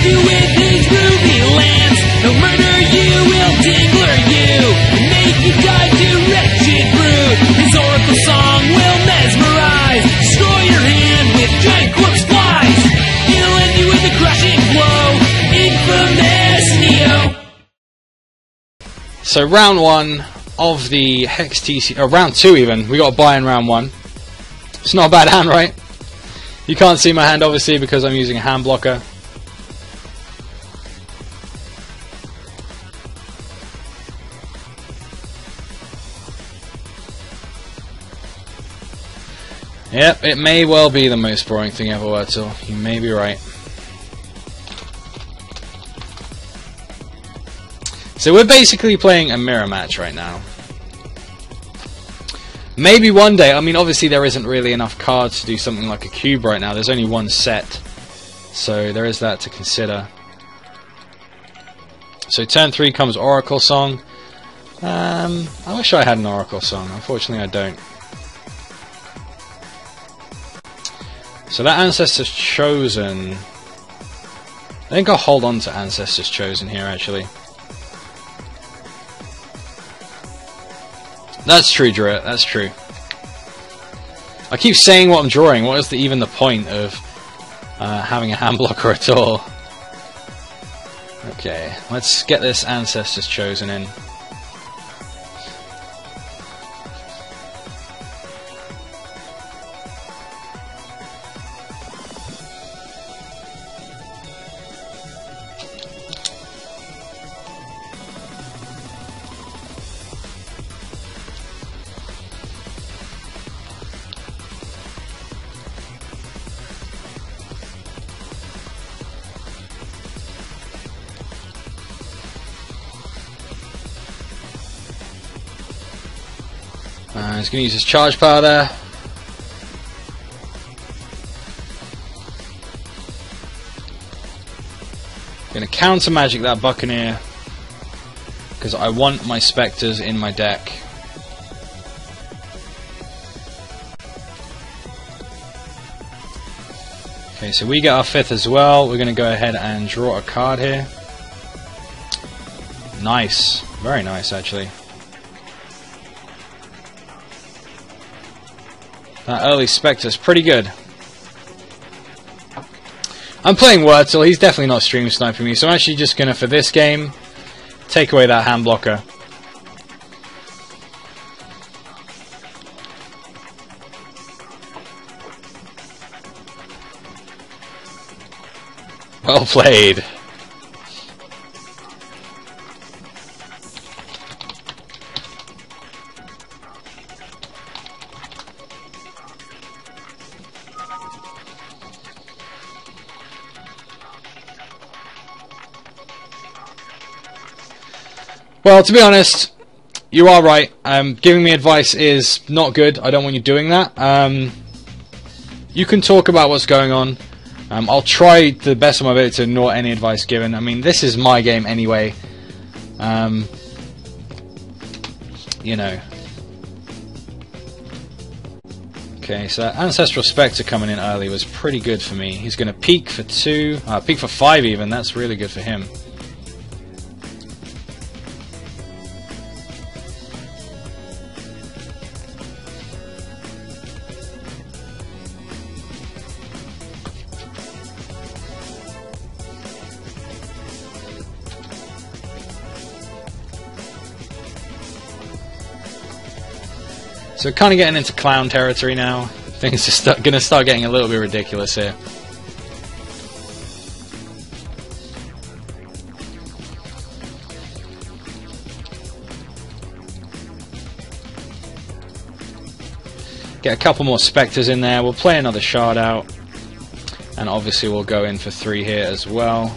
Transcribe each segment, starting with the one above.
you with his groovy lance. He'll murder you, he'll dingler you, and make you die to wretched brood. His oracle song will mesmerize, destroy your hand with giant corpse flies. He'll end you with a crashing blow, infamous Neo. So round 1 of the HEXTC, or round 2 even, we got a buy in round 1. It's not a bad hand, right? You can't see my hand obviously because I'm using a hand blocker. Yep, it may well be the most boring thing ever, Wurtil. You may be right. So we're basically playing a mirror match right now. Maybe one day, I mean obviously there isn't really enough cards to do something like a cube right now. There's only one set. So there is that to consider. So turn 3 comes Oracle Song. I wish I had an Oracle Song. Unfortunately I don't. So that Ancestor's Chosen. I think I'll hold on to Ancestor's Chosen here actually. That's true, Druid. That's true. I keep saying what I'm drawing. What is even the point of having a hand blocker at all? Okay, let's get this Ancestor's Chosen in. He's going to use his charge power there. Going to counter magic that Buccaneer because I want my Spectres in my deck. Okay, so we get our 5th as well. We're going to go ahead and draw a card here. Nice. Very nice, actually. That early Spectre's pretty good. I'm playing Wurtil, he's definitely not stream sniping me, so I'm actually just gonna, for this game, take away that hand blocker. Well played. Well, to be honest, you are right. Giving me advice is not good. I don't want you doing that. You can talk about what's going on. I'll try the best of my ability to ignore any advice given. I mean, this is my game anyway. You know. Okay, so that Ancestral Spectre coming in early was pretty good for me. He's going to peak for 2, peak for 5 even. That's really good for him. So kind of getting into clown territory now. Things are going to start getting a little bit ridiculous here. Get a couple more Spectres in there. We'll play another Shard out. And obviously we'll go in for 3 here as well.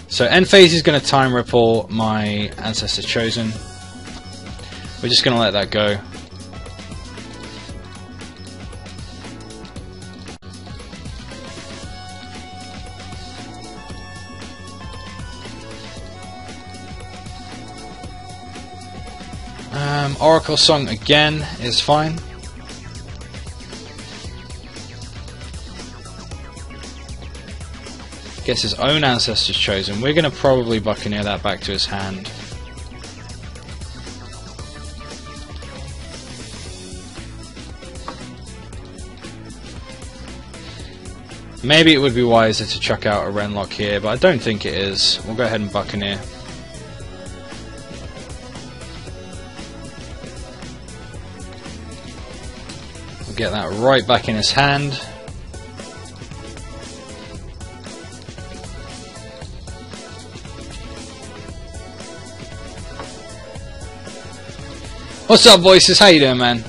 So end phase is going to time ripple my Ancestor Chosen. We're just going to let that go. Oracle Song again is fine. Gets his own ancestors chosen. We're going to probably buccaneer that back to his hand. Maybe it would be wiser to chuck out a Renlock here, but I don't think it is. We'll go ahead and buccaneer. We'll get that right back in his hand. What's up, voices? How you doing, man?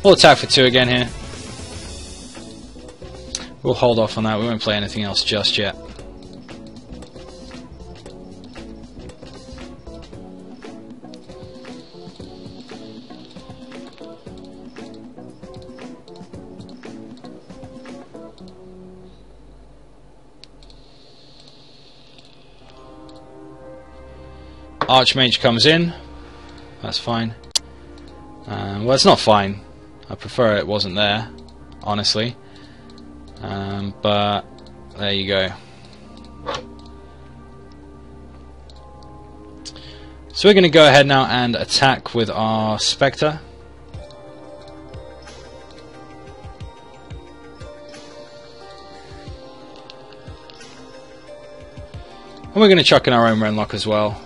We'll attack for 2 again here. We'll hold off on that. We won't play anything else just yet. Archmage comes in. That's fine. Well, it's not fine. I prefer it wasn't there, honestly. But there you go. So we're going to go ahead now and attack with our Spectre. And we're going to chuck in our own Renlock as well.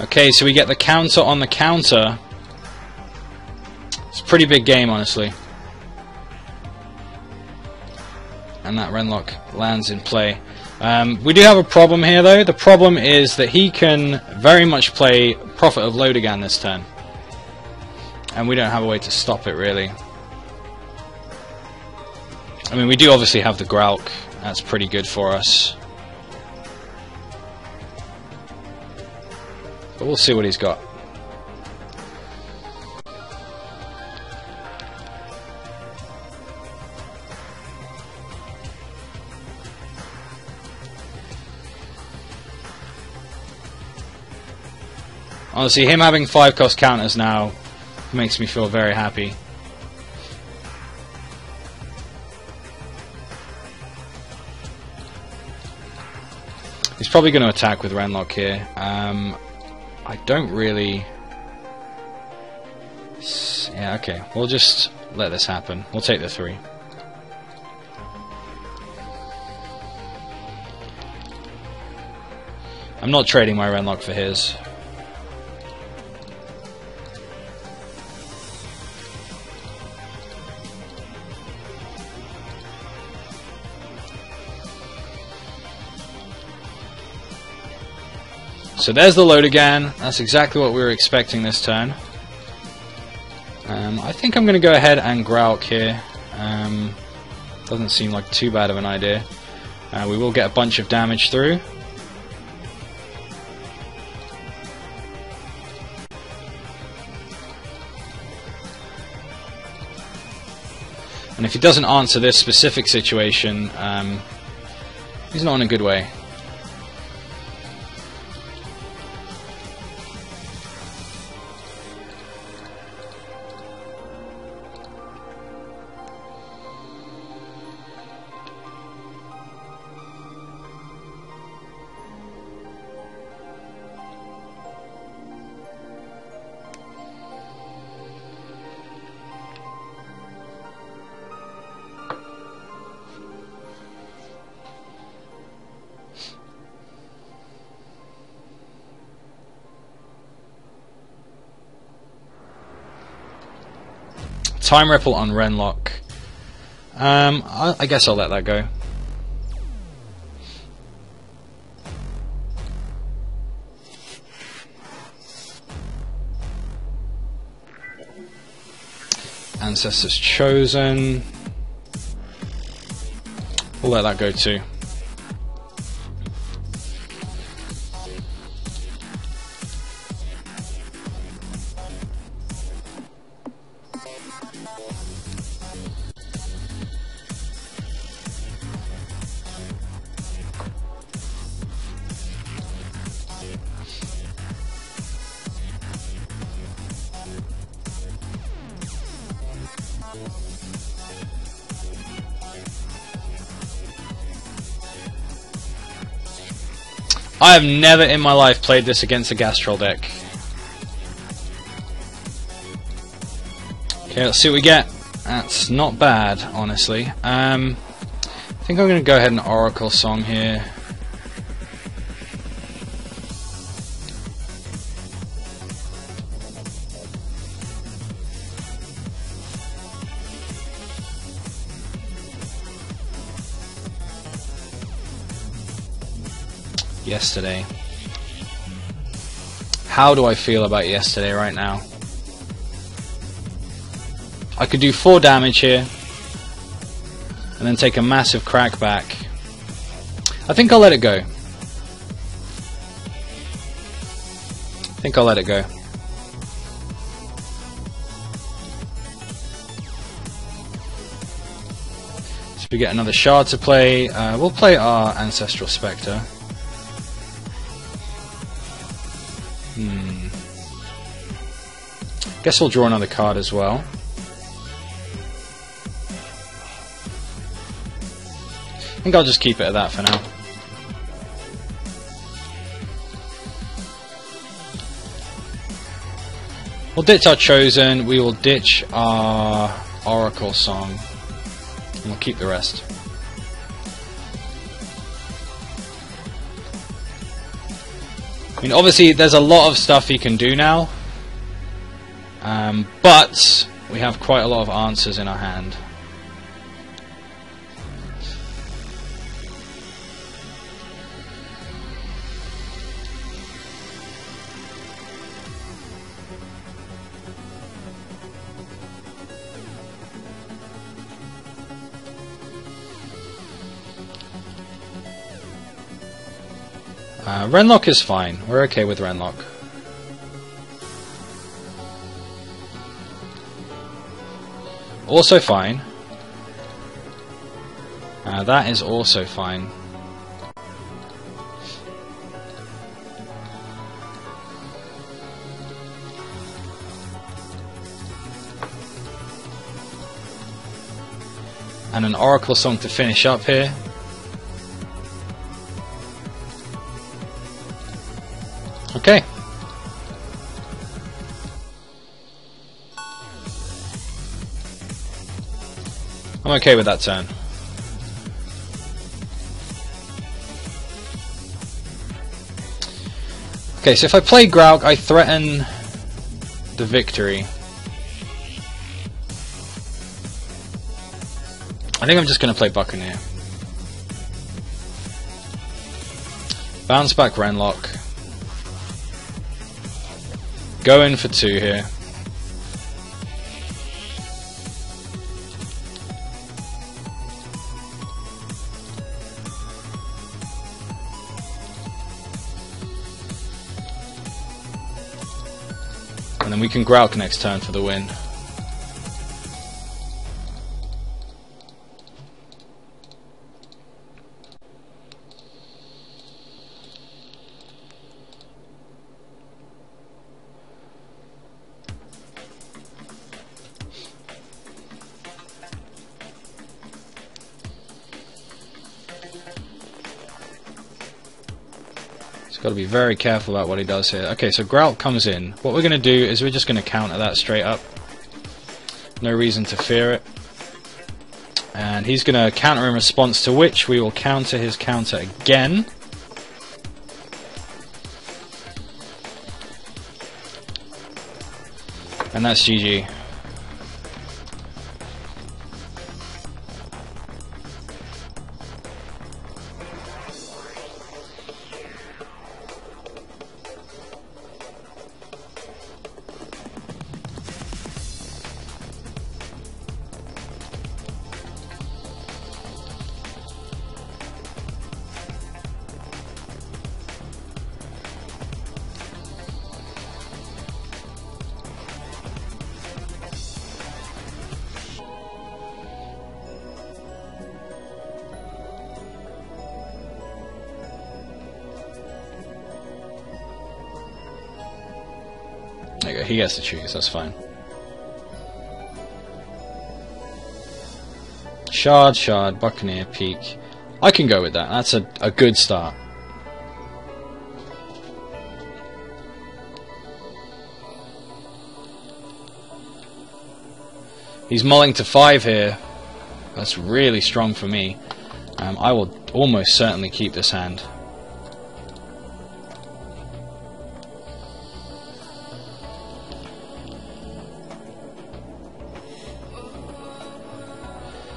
Okay, so we get the counter on the counter. It's a pretty big game, honestly. And that Renlock lands in play. We do have a problem here, though. The problem is that he can very much play Prophet of Lodogan this turn. And we don't have a way to stop it, really. I mean, we do obviously have the Grauk. That's pretty good for us. But we'll see what he's got. Honestly, him having 5-cost counters now makes me feel very happy. He's probably going to attack with Renlock here. I don't really... Yeah, okay. We'll just let this happen. We'll take the 3. I'm not trading my Renlock for his. So there's the Lodogan. That's exactly what we were expecting this turn. I think I'm going to go ahead and Grauk here. Doesn't seem like too bad of an idea. We will get a bunch of damage through. And if he doesn't answer this specific situation, he's not in a good way. Time Ripple on Renlock. I guess I'll let that go. Ancestors Chosen. We'll let that go too. I have never in my life played this against a gas troll deck. Okay, let's see what we get. That's not bad, honestly. I think I'm going to go ahead and Oracle Song here. Yesterday. How do I feel about yesterday right now? I could do 4 damage here and then take a massive crack back. I think I'll let it go. So we get another shard to play. We'll play our Ancestral Spectre. Guess we'll draw another card as well. I think I'll just keep it at that for now. We'll ditch our Chosen, we will ditch our Oracle Song, and we'll keep the rest. I mean, obviously there's a lot of stuff he can do now, but we have quite a lot of answers in our hand. Renlock is fine. We're okay with Renlock. Also fine. That is also fine. And an Oracle Song to finish up here. Okay. I'm okay with that turn. Okay, so if I play Grauk, I threaten the victory. I think I'm just going to play Buccaneer. Bounce back Renlock. Go in for 2 here. And then we can Grauk next turn for the win. Got to be very careful about what he does here. Okay, so Grauk comes in. What we're going to do is we're just going to counter that straight up. No reason to fear it. And he's going to counter in response to which we will counter his counter again. And that's GG. he gets to choose, that's fine. Shard, Shard, Buccaneer, Peak. I can go with that. That's a good start. He's mulling to 5 here. That's really strong for me. I will almost certainly keep this hand.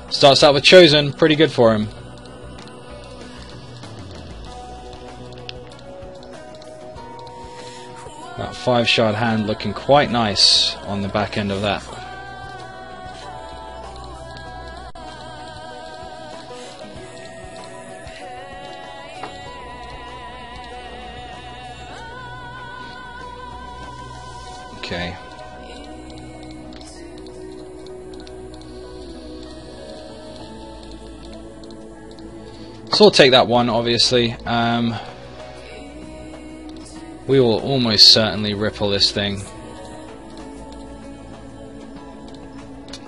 Starts out with Chosen, pretty good for him. That 5 shard hand looking quite nice on the back end of that. Okay. So we'll take that one, obviously. We will almost certainly ripple this thing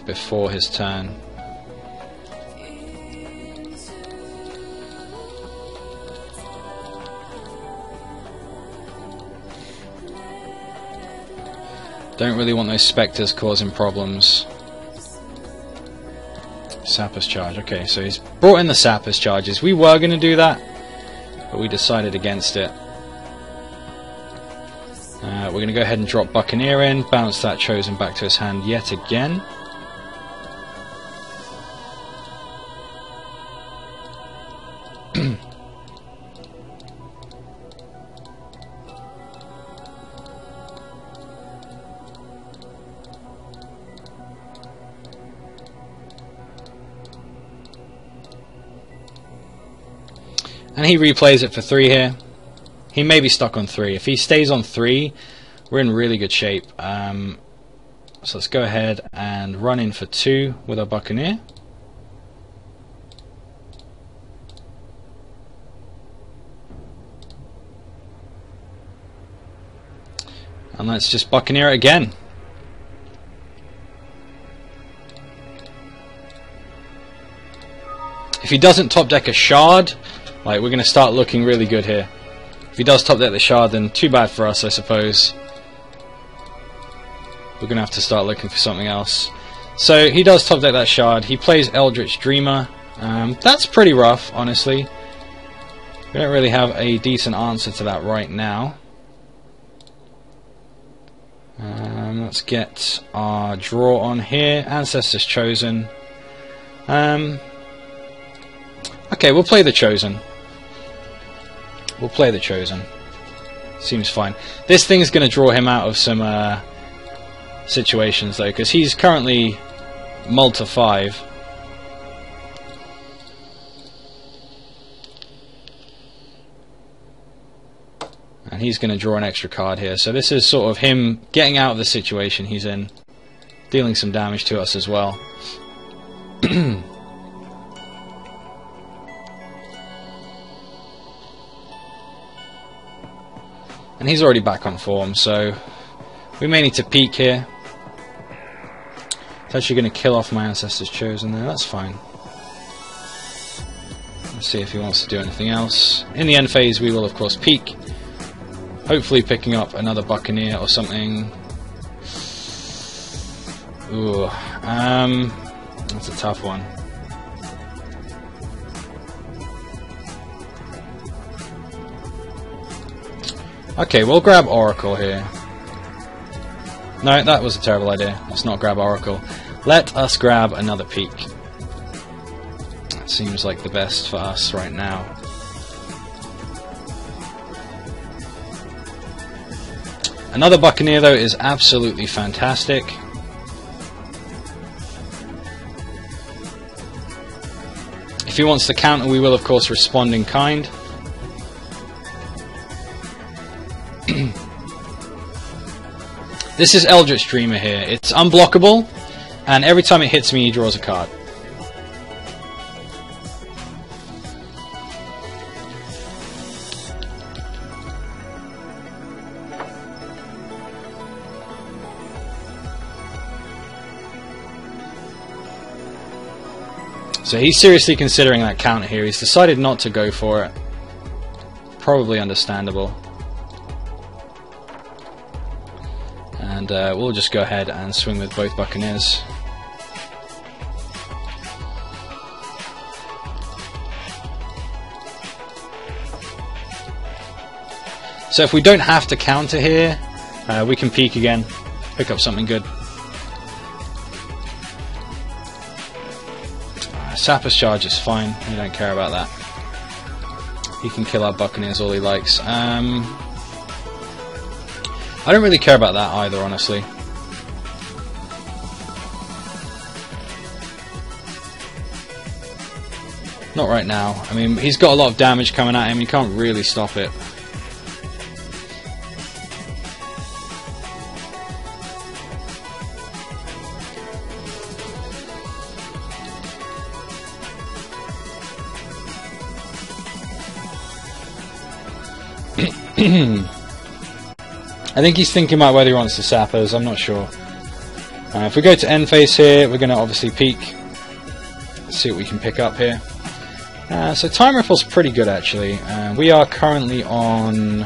before his turn. Don't really want those spectres causing problems. Sapphire charge. Okay, so he's brought in the Sapphire charges. We were going to do that, but we decided against it. We're going to go ahead and drop Buccaneer in, bounce that Chosen back to his hand yet again. And he replays it for 3 here. He may be stuck on 3. If he stays on 3, we're in really good shape. So let's go ahead and run in for 2 with our Buccaneer. And let's just Buccaneer it again. If he doesn't top deck a Shard, like, we're going to start looking really good here. If he does top deck the Shard, then too bad for us, I suppose. We're going to have to start looking for something else. So he does top deck that Shard. He plays Eldritch Dreamer. That's pretty rough, honestly. We don't really have a decent answer to that right now. Let's get our draw on here. Ancestors Chosen. Okay, we'll play the Chosen. We'll play the Chosen. Seems fine. This thing's going to draw him out of some situations, though, because he's currently mulled to 5. And he's going to draw an extra card here. So this is sort of him getting out of the situation he's in, dealing some damage to us as well. And he's already back on form, so we may need to peek here. It's actually going to kill off my Ancestors Chosen there, that's fine. Let's see if he wants to do anything else. In the end phase we will of course peek, hopefully picking up another Buccaneer or something. Ooh, that's a tough one. Okay, we'll grab Oracle here. No, that was a terrible idea. Let's not grab Oracle. Let us grab another peek. That seems like the best for us right now. Another Buccaneer, though, is absolutely fantastic. If he wants to counter, we will, of course, respond in kind. This is Eldritch Dreamer here. It's unblockable, and every time it hits me, he draws a card. So he's seriously considering that counter here. He's decided not to go for it. Probably understandable. And we'll just go ahead and swing with both Buccaneers. So if we don't have to counter here, we can peek again, pick up something good. Sapphire charge is fine, we don't care about that. He can kill our Buccaneers all he likes. I don't really care about that either, honestly. Not right now. I mean, he's got a lot of damage coming at him, you can't really stop it. I think he's thinking about whether he wants the sappers, I'm not sure. If we go to end phase here, we're going to obviously peek. Let's see what we can pick up here. So time ripple's pretty good actually. We are currently on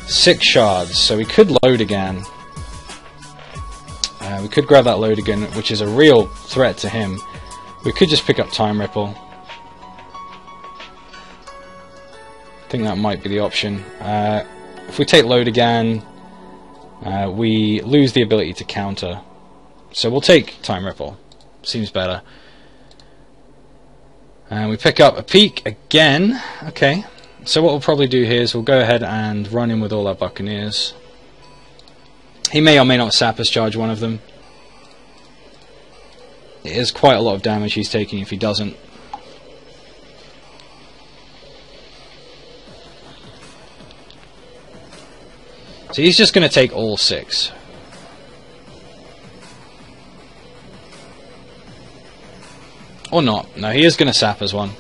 6 shards, so we could load again. We could grab that load again, which is a real threat to him. We could just pick up time ripple. I think that might be the option. If we take load again, we lose the ability to counter. So we'll take time ripple. Seems better. And we pick up a peek again. Okay. So what we'll probably do here is we'll go ahead and run in with all our Buccaneers. He may or may not Sapphire charge one of them. It is quite a lot of damage he's taking if he doesn't. So he's just going to take all 6. Or not. No, he is going to sap as one.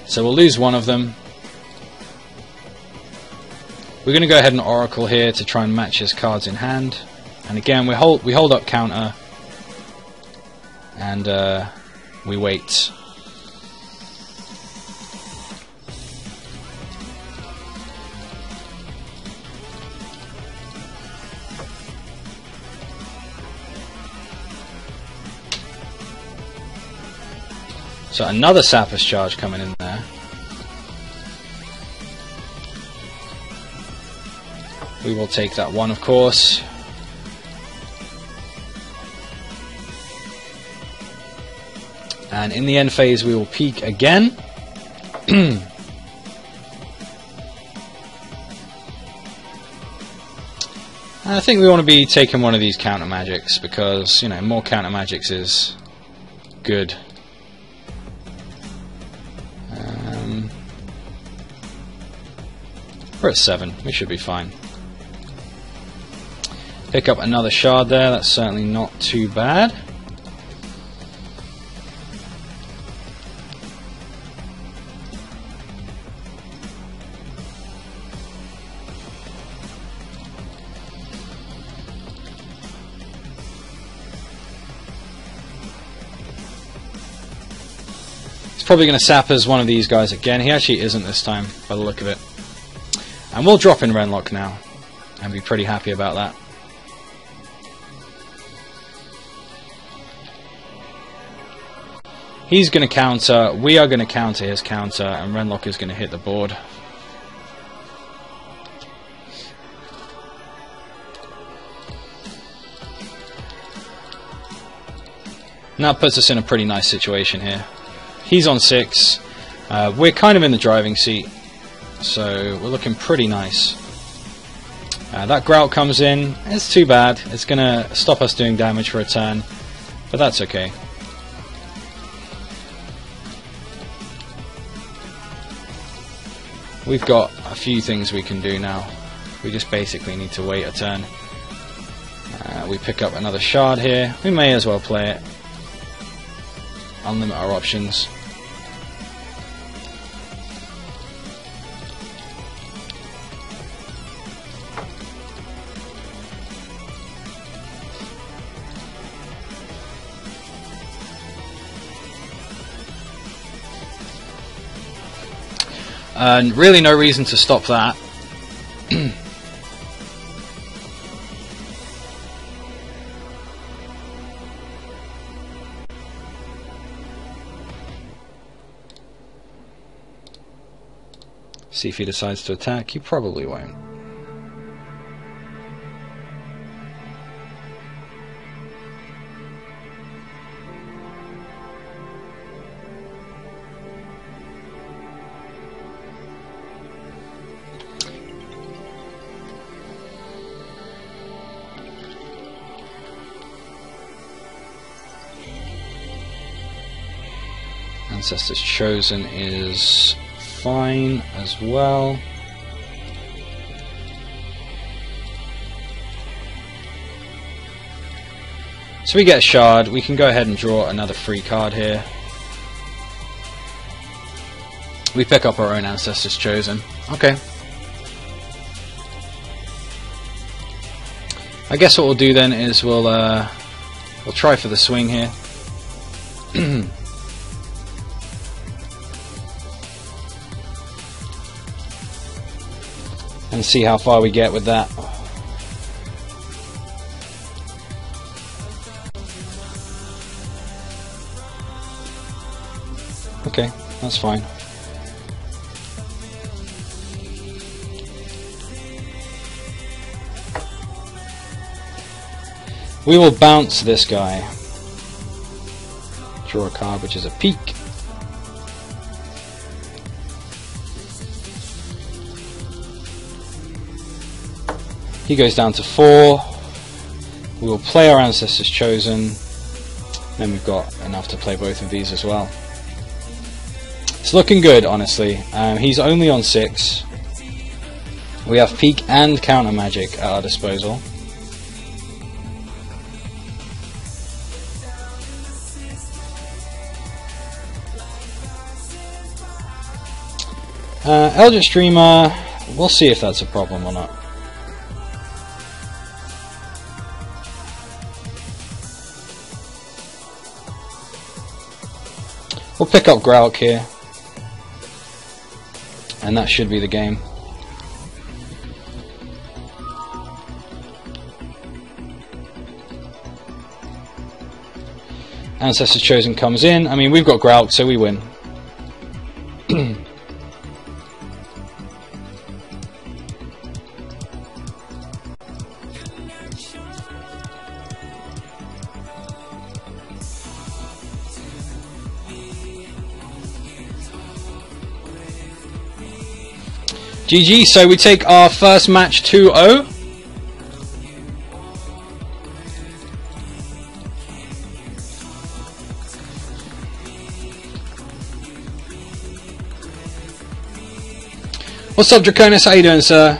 So we'll lose one of them. We're going to go ahead and Oracle here to try and match his cards in hand. And again, we hold up counter. And we wait. So another Sapphire charge coming in there. We will take that one, of course. And in the end phase we will peek again. I think we want to be taking one of these counter magics because, you know, more counter magics is good. We're at 7, we should be fine. Pick up another shard there, that's certainly not too bad. He's probably going to sap as one of these guys again. He actually isn't this time, by the look of it. And we'll drop in Renlock now, and be pretty happy about that. He's going to counter, we are going to counter his counter, and Renlock is going to hit the board. And that puts us in a pretty nice situation here. He's on 6, we're kind of in the driving seat. So we're looking pretty nice. That grout comes in. It's too bad. It's going to stop us doing damage for a turn. But that's okay. We've got a few things we can do now. We just basically need to wait a turn. We pick up another shard here. We may as well play it. Unlimit our options. Really no reason to stop that. See if he decides to attack. He probably won't. Ancestors Chosen is fine as well. So we get a shard. We can go ahead and draw another free card here. We pick up our own Ancestors Chosen. Okay. I guess what we'll do then is we'll try for the swing here. And see how far we get with that. Okay, that's fine. We will bounce this guy. Draw a card, which is a peak. He goes down to 4. We will play our Ancestors Chosen. Then we've got enough to play both of these as well. It's looking good, honestly. He's only on 6. We have peak and counter magic at our disposal. Eldritch Dreamer, we'll see if that's a problem or not. We'll pick up Grauk here, and that should be the game. Ancestors Chosen comes in. I mean, we've got Grauk, so we win. GG, so we take our first match 2-0. What's up, Draconis? How you doing, sir?